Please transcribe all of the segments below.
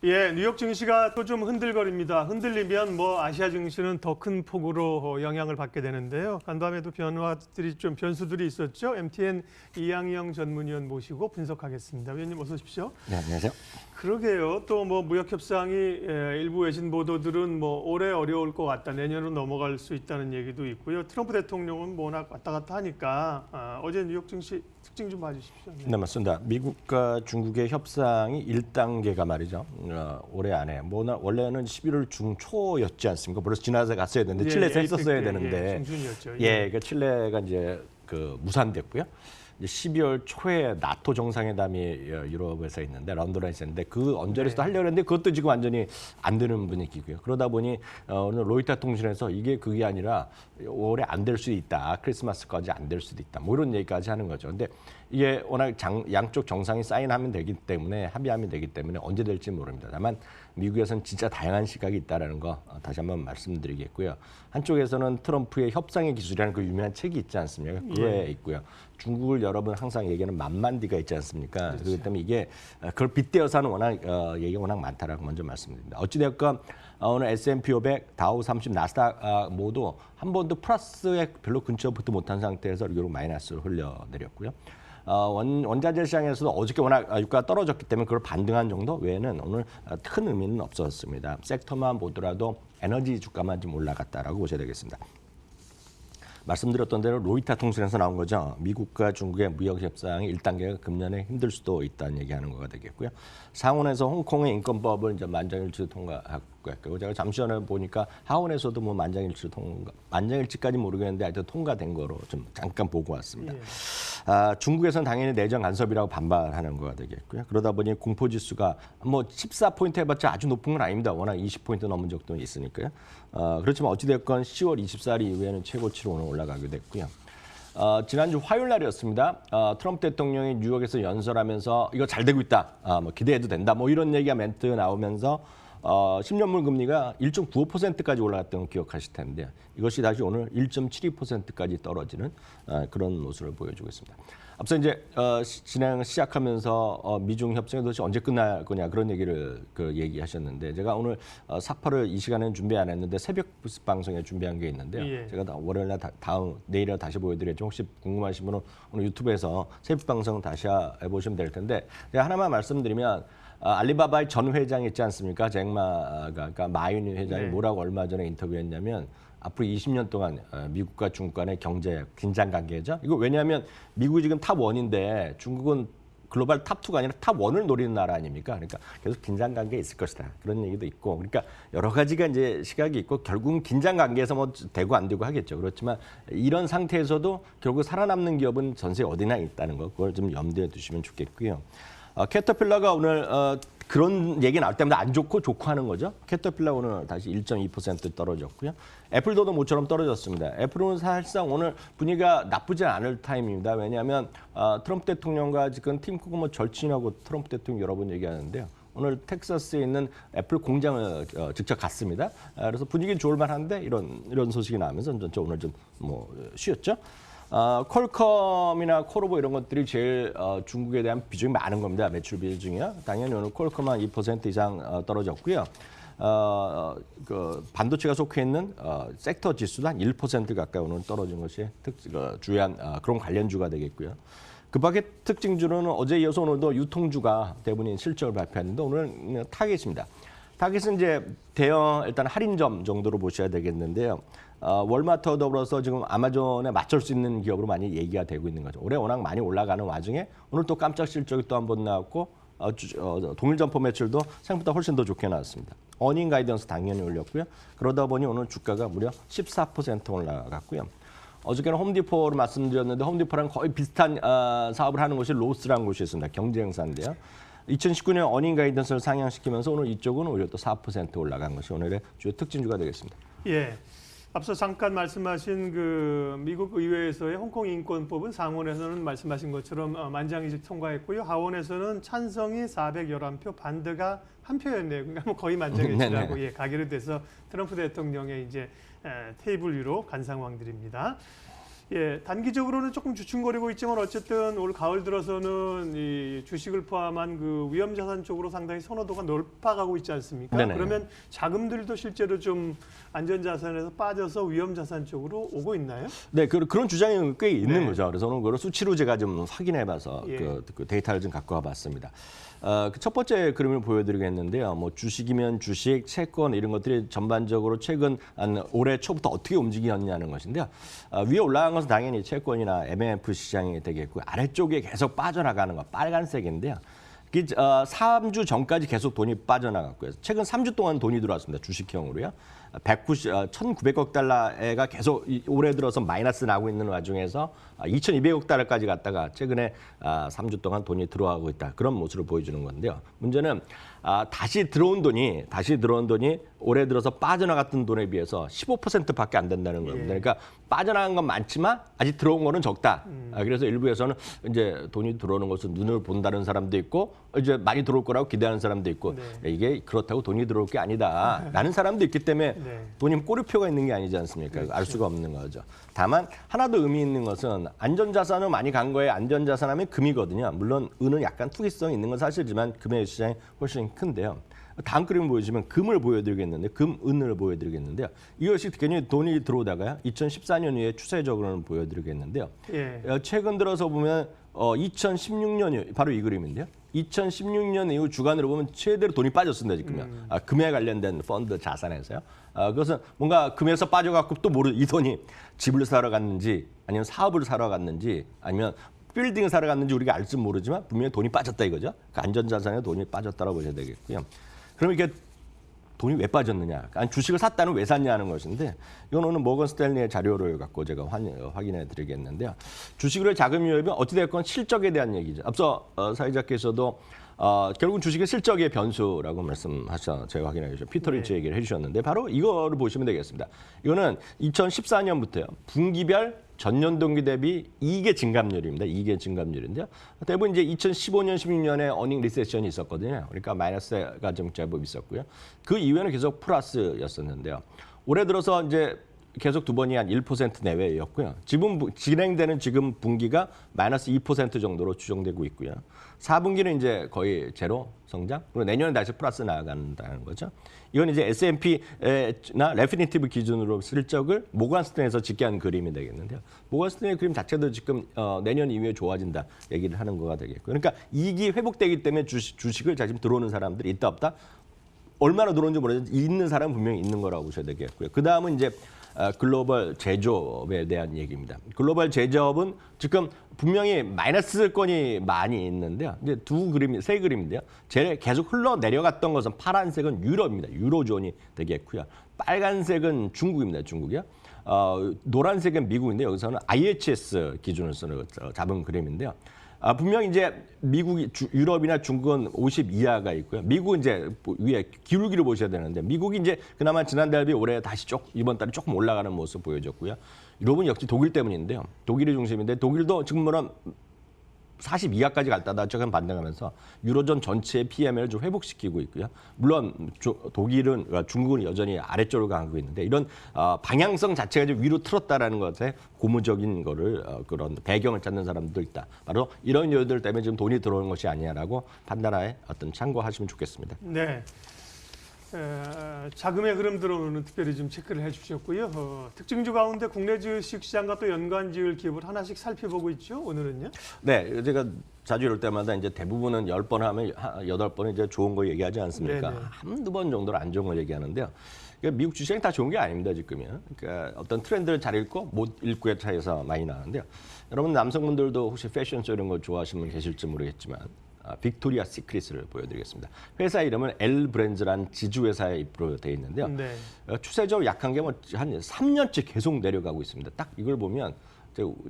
예, 뉴욕 증시가 또 좀 흔들거립니다. 흔들리면 뭐 아시아 증시는 더 큰 폭으로 영향을 받게 되는데요. 간밤에도 변수들이 있었죠. MTN 이양영 전문위원 모시고 분석하겠습니다. 위원님 어서 오십시오. 네, 안녕하세요. 그러게요. 또 뭐 무역 협상이 일부 외신 보도들은 뭐 올해 어려울 것 같다. 내년으로 넘어갈 수 있다는 얘기도 있고요. 트럼프 대통령은 뭐 워낙 왔다 갔다 하니까 어제 뉴욕 증시 특징 좀 봐주십시오. 네, 맞습니다. 미국과 중국의 협상이 1단계가 말이죠. 올해 안에 원래는 11월 중초였지 않습니까? 벌써 지나서 갔어야 되는데 칠레에서 했었어야 되는데 중순이었죠. 그 칠레가 이제 무산됐고요. 이제 12월 초에 나토 정상회담이 유럽에서 있는데 런던에서 있는데 그 언저리에서도 하려고 했는데 그것도 지금 완전히 안 되는 분위기고요. 그러다 보니 오늘 로이터 통신에서 그게 아니라 올해 안 될 수도 있다. 크리스마스까지 안 될 수도 있다. 뭐 이런 얘기까지 하는 거죠. 근데 이게 워낙 양쪽 정상이 사인하면 되기 때문에 합의하면 되기 때문에 언제 될지 모릅니다. 다만 미국에서는 진짜 다양한 시각이 있다는 거 다시 한번 말씀드리겠고요. 한쪽에서는 트럼프의 협상의 기술이라는 그 유명한 책이 있지 않습니까? 그거에 있고요. 중국을 여러분 항상 얘기하는 만만디가 있지 않습니까? 그렇죠. 그렇기 때문에 이게 그걸 빗대어서 하는 얘기가 워낙 많다라고 먼저 말씀드립니다. 어찌됐건 오늘 S&P 500, 다우 30, 나스닥 모두 한 번도 플러스에 별로 근처부터 못한 상태에서 결국 마이너스로 흘려내렸고요. 원자재 시장에서도 어저께 워낙 유가가 떨어졌기 때문에 그걸 반등한 정도 외에는 오늘 큰 의미는 없었습니다. 섹터만 보더라도 에너지 주가만 좀 올라갔다라고 보셔야 되겠습니다. 말씀드렸던 대로 로이터 통신에서 나온 거죠. 미국과 중국의 무역 협상이 1단계가 금년에 힘들 수도 있다는 얘기하는 거가 되겠고요. 상원에서 홍콩의 인권법을 이제 만장일치 통과했고요. 제가 잠시 전에 보니까 하원에서도 뭐 만장일치까지 모르겠는데 하여튼 통과된 거로 좀 잠깐 보고 왔습니다. 중국에서는 당연히 내정 간섭이라고 반발하는 거가 되겠고요. 그러다 보니 공포지수가 뭐 14포인트 해봤자 아주 높은 건 아닙니다. 워낙 20포인트 넘은 적도 있으니까요. 그렇지만 어찌됐건 10월 24일 이후에는 최고치로 오늘 올라가게 됐고요. 지난주 화요일 날이었습니다. 트럼프 대통령이 뉴욕에서 연설하면서 이거 잘 되고 있다. 뭐 기대해도 된다. 뭐 이런 얘기가 멘트 나오면서 10년물 금리가 1.95%까지 올라갔던 걸 기억하실 텐데 이것이 다시 오늘 1.72%까지 떨어지는 그런 모습을 보여주고 있습니다. 앞서 이제 진행 시작하면서 미중 협상이 도대체 언제 끝날 거냐 그런 얘기를 얘기하셨는데 제가 오늘 삭발을 이 시간에는 준비 안 했는데 새벽 부스 방송에 준비한 게 있는데요. 제가 월요일날 내일에 다시 보여드리겠죠. 혹시 궁금하신 분은 오늘 유튜브에서 새벽 방송 다시 해보시면 될 텐데 제가 하나만 말씀드리면 알리바바의 전 회장 있지 않습니까? 잭마가 그러니까 마윤 회장이 뭐라고 얼마 전에 인터뷰했냐면 앞으로 20년 동안 미국과 중국 간의 경제 긴장 관계죠. 이거 왜냐하면 미국이 지금 탑 1인데 중국은 글로벌 탑 2가 아니라 탑 1을 노리는 나라 아닙니까? 그러니까 계속 긴장 관계가 있을 것이다. 그런 얘기도 있고. 그러니까 여러 가지가 이제 시각이 있고 결국은 긴장 관계에서 뭐 되고 안 되고 하겠죠. 그렇지만 이런 상태에서도 결국 살아남는 기업은 전 세계 어디나 있다는 거. 그걸 좀 염두에 두시면 좋겠고요. 캐터필러가 오늘 그런 얘기 나올 때마다 안 좋고 하는 거죠. 캐터필러 오늘 다시 1.2% 떨어졌고요. 애플도 모처럼 떨어졌습니다. 애플은 사실상 오늘 분위기가 나쁘지 않을 타임입니다. 왜냐하면 트럼프 대통령과 지금 팀 쿠크 뭐 절친하고 트럼프 대통령 여러 번 얘기하는데요. 오늘 텍사스에 있는 애플 공장을 직접 갔습니다. 그래서 분위기 좋을 만한데 이런 소식이 나오면서 오늘 좀 뭐 쉬었죠. 퀄컴이나 코로보 이런 것들이 제일 중국에 대한 비중이 많은 겁니다. 매출 비중이요. 당연히 오늘 퀄컴은 2% 이상 떨어졌고요. 그 반도체가 속해 있는 섹터 지수도 한 1% 가까이 오늘 떨어진 것이 주요한 그런 관련주가 되겠고요. 그 밖에 특징주로는 어제 이어서 오늘도 유통주가 대부분 실적을 발표했는데 오늘은 타겟입니다. 타겟은 이제 대형 일단 할인점 정도로 보셔야 되겠는데요. 월마트와 더불어서 지금 아마존에 맞설 수 있는 기업으로 많이 얘기가 되고 있는 거죠. 올해 워낙 많이 올라가는 와중에 오늘 또 깜짝 실적이 또 한 번 나왔고 동일 점포 매출도 생각보다 훨씬 더 좋게 나왔습니다. 어닝 가이던스 당연히 올렸고요. 그러다 보니 오늘 주가가 무려 14% 올라갔고요. 어저께는 홈디포로 말씀드렸는데 홈디포랑 거의 비슷한 사업을 하는 곳이 로스라는 곳이 있습니다. 경쟁사인데요. 2019년 어닝 가이던스를 상향시키면서 오늘 이쪽은 오히려 또 4% 올라간 것이 오늘의 주요 특징주가 되겠습니다. 예. 앞서 잠깐 말씀하신 그 미국 의회에서의 홍콩 인권법은 상원에서는 말씀하신 것처럼 만장일치 통과했고요. 하원에서는 찬성이 411표, 반대가 1표였네요. 그러니까 뭐 거의 만장일치라고 가결이 돼서 트럼프 대통령의 이제 테이블 위로 간 상황들입니다. 예, 단기적으로는 조금 주춤거리고 있지만 어쨌든 올 가을 들어서는 이 주식을 포함한 그 위험 자산 쪽으로 상당히 선호도가 높아가고 있지 않습니까? 네네. 그러면 자금들도 실제로 좀 안전 자산에서 빠져서 위험 자산 쪽으로 오고 있나요? 네, 그런 주장이 꽤 있는 네. 거죠. 그래서 오늘 그걸 수치로 제가 좀 확인해봐서 예. 그 데이터를 좀 갖고 와봤습니다. 그 첫 번째 그림을 보여드리겠는데요. 뭐 주식이면 주식, 채권 이런 것들이 전반적으로 최근 올해 초부터 어떻게 움직였냐는 것인데요. 위에 올라간 것은 당연히 채권이나 MMF 시장이 되겠고 아래쪽에 계속 빠져나가는 거 빨간색인데요. 3주 전까지 계속 돈이 빠져나갔고요. 최근 3주 동안 돈이 들어왔습니다. 주식형으로요. 1,900억 달러가 계속 올해 들어서 마이너스 나고 있는 와중에서 2,200억 달러까지 갔다가 최근에 3주 동안 돈이 들어가고 있다. 그런 모습을 보여주는 건데요. 문제는 다시 들어온 돈이 올해 들어서 빠져나갔던 돈에 비해서 15%밖에 안 된다는 겁니다. 그러니까 빠져나간 건 많지만 아직 들어온 거는 적다. 그래서 일부에서는 이제 돈이 들어오는 것을 눈을 본다는 사람도 있고 이제 많이 들어올 거라고 기대하는 사람도 있고 이게 그렇다고 돈이 들어올 게 아니다. 라는 사람도 있기 때문에 돈이 꼬리표가 있는 게 아니지 않습니까? 그렇죠. 알 수가 없는 거죠. 다만 하나 더 의미 있는 것은 안전자산을 많이 간 거에 안전자산 하면 금이거든요. 물론 은은 약간 투기성이 있는 건 사실이지만 금의 시장이 훨씬 큰데요. 다음 그림 보여주시면 금을 보여드리겠는데 은을 보여드리겠는데요. 이것이 괜히 돈이 들어오다가요. 2014년 이후에 추세적으로는 보여드리겠는데요. 예. 최근 들어서 보면 2016년 바로 이 그림인데요. 2016년 이후 주간으로 보면 최대로 돈이 빠졌습니다. 지금요. 금에 관련된 펀드 자산에서요. 그것은 뭔가 금에서 빠져갖고 또 이 돈이 집을 사러 갔는지 아니면 사업을 사러 갔는지 아니면 빌딩을 사러 갔는지 우리가 알지 모르지만 분명히 돈이 빠졌다 이거죠. 그 안전자산에 돈이 빠졌다고 보셔야 되겠고요. 그럼 이게 돈이 왜 빠졌느냐? 아니, 주식을 샀다는 왜 샀냐는 것인데 이건 오늘 모건 스탠리의 자료를 갖고 제가 확인해 드리겠는데요. 주식으로의 자금 유입은 어찌됐건 실적에 대한 얘기죠. 앞서 사회자께서도 결국 주식의 실적의 변수라고 말씀하셔서 제가 확인해 주셨죠. 피터 린치 얘기를 해주셨는데 바로 이거를 보시면 되겠습니다. 이거는 2014년부터요. 분기별 전년 동기 대비 이익의 증감률입니다. 이익의 증감률인데요. 대부분 이제 2015년, 16년에 어닝 리세션이 있었거든요. 그러니까 마이너스가 좀 제법 있었고요. 그 이후에는 계속 플러스였었는데요. 올해 들어서 이제 계속 두 번이 한 1% 내외였고요. 지금 진행되는 지금 분기가 마이너스 2% 정도로 추정되고 있고요. 4분기는 이제 거의 제로 성장, 그리고 내년에 다시 플러스 나아간다는 거죠. 이건 이제 S&P나 레피니티브 기준으로 실적을 모건 스탠에서 집계한 그림이 되겠는데요. 모건 스탠의 그림 자체도 지금 내년 이후에 좋아진다 얘기를 하는 거가 되겠고요. 그러니까 이익이 회복되기 때문에 주식을 지금 들어오는 사람들이 있다 없다? 얼마나 들어오는지 모르겠지만 있는 사람은 분명히 있는 거라고 보셔야 되겠고요. 그 다음은 이제 글로벌 제조업에 대한 얘기입니다. 글로벌 제조업은 지금 분명히 마이너스 건이 많이 있는데요. 이제 세 그림인데요. 제일 계속 흘러내려갔던 것은 파란색은 유럽입니다. 유로존이 되겠고요. 빨간색은 중국입니다. 중국이요. 노란색은 미국인데 여기서는 IHS 기준을 잡은 그림인데요. 분명히 이제 유럽이나 중국은 50 이하가 있고요. 미국은 이제 위에 기울기를 보셔야 되는데 미국이 이제 그나마 지난달 대비 올해 다시 이번 달에 조금 올라가는 모습 보여줬고요. 유럽은 역시 독일 때문인데요. 독일이 중심인데 독일도 지금 뭐는 40 이하까지 갔다가 조금 반등하면서 유로존 전체의 PMI를 좀 회복시키고 있고요. 물론 중국은 여전히 아래쪽으로 가고 있는데 이런 방향성 자체가 좀 위로 틀었다라는 것에 고무적인 거를 그런 배경을 찾는 사람들도 있다. 바로 이런 이유들 때문에 지금 돈이 들어오는 것이 아니냐라고 판단하에 참고하시면 좋겠습니다. 네. 자금의 흐름 들어오는 특별히 좀 체크를 해주셨고요. 특징주 가운데 국내 주식 시장과 또 연관 지을 기업을 하나씩 살펴보고 있죠. 오늘은요. 네, 제가 자주 이럴 때마다 이제 대부분은 10번 하면 8번은 이제 좋은 거 얘기하지 않습니까? 네네. 한두 번 정도는 안 좋은 거 얘기하는데요. 그러니까 미국 주식이 다 좋은 게 아닙니다, 지금요. 그러니까 어떤 트렌드를 잘 읽고 못 읽고의 차이에서 많이 나는데요. 여러분 남성분들도 혹시 패션쇼 이런 거 좋아하시는 분 계실지 모르겠지만 빅토리아 시크릿을 보여드리겠습니다. 회사 이름은 L 브랜드라는 지주회사에 입으로 되어 있는데요. 네. 추세적으로 약한 게 뭐 한 3년째 계속 내려가고 있습니다. 딱 이걸 보면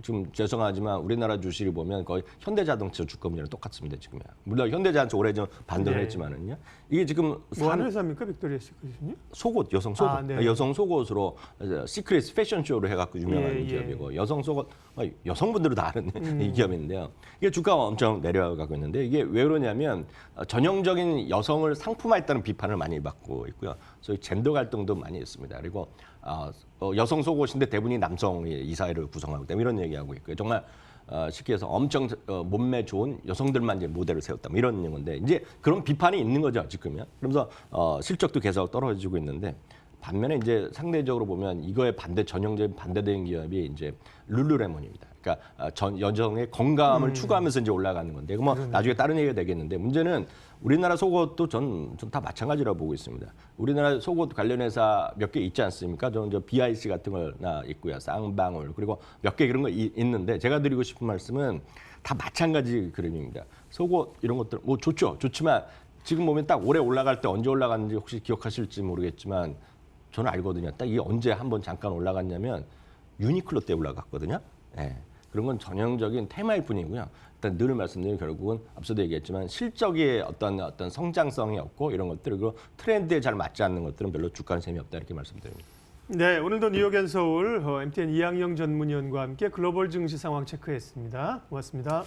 지금 죄송하지만 우리나라 주식을 보면 거의 현대자동차 주가물이랑 똑같습니다. 지금. 물론 현대자동차 오래 전 반등을 했지만은요. 이게 지금 뭐 하는 회사입니까? 빅토리아 시크릿은요? 속옷, 여성 속옷, 네. 여성 속옷으로 시크릿 패션쇼로 해갖고 유명한 기업이고 여성 속옷, 여성분들도 다 아는 이 기업인데요. 이게 주가가 엄청 내려가고 있는데 이게 왜 그러냐면 전형적인 여성을 상품화했다는 비판을 많이 받고 있고요. 소위 젠더 갈등도 많이 있습니다. 그리고 여성 속옷인데 대부분이 남성이 이 사회를 구성하고 때문에 이런 얘기하고 있고요. 정말 쉽게 해서 엄청 몸매 좋은 여성들만 이제 모델을 세웠다 뭐 이런 건데 이제 그런 비판이 있는 거죠 지금요. 그러면서 실적도 계속 떨어지고 있는데 반면에 이제 상대적으로 보면 이거에 전형적인 반대되는 기업이 이제 룰루레몬입니다. 그러니까 여성의 건강함을 추구하면서 이제 올라가는 건데 뭐 나중에 다른 얘기가 되겠는데 문제는 우리나라 속옷도 전 다 마찬가지라고 보고 있습니다. 우리나라 속옷 관련 회사 몇 개 있지 않습니까? 저는 BIC 같은 거나 있고요, 쌍방울 그리고 몇 개 그런 거 있는데 제가 드리고 싶은 말씀은 다 마찬가지 그림입니다. 속옷 이런 것들 뭐 좋지만 지금 보면 딱 올해 올라갈 때 언제 올라갔는지 혹시 기억하실지 모르겠지만 저는 알거든요. 딱 이게 언제 한번 잠깐 올라갔냐면 유니클로 때 올라갔거든요. 예. 그런 건 전형적인 테마일 뿐이고요. 일단 늘 말씀드린 결국은 앞서도 얘기했지만 실적의 어떤 성장성이 없고 이런 것들 그리고 트렌드에 잘 맞지 않는 것들은 별로 주가는 재미없다 이렇게 말씀드립니다. 네, 오늘도 뉴욕엔 서울 MTN 이항영 전문위원과 함께 글로벌 증시 상황 체크했습니다. 고맙습니다.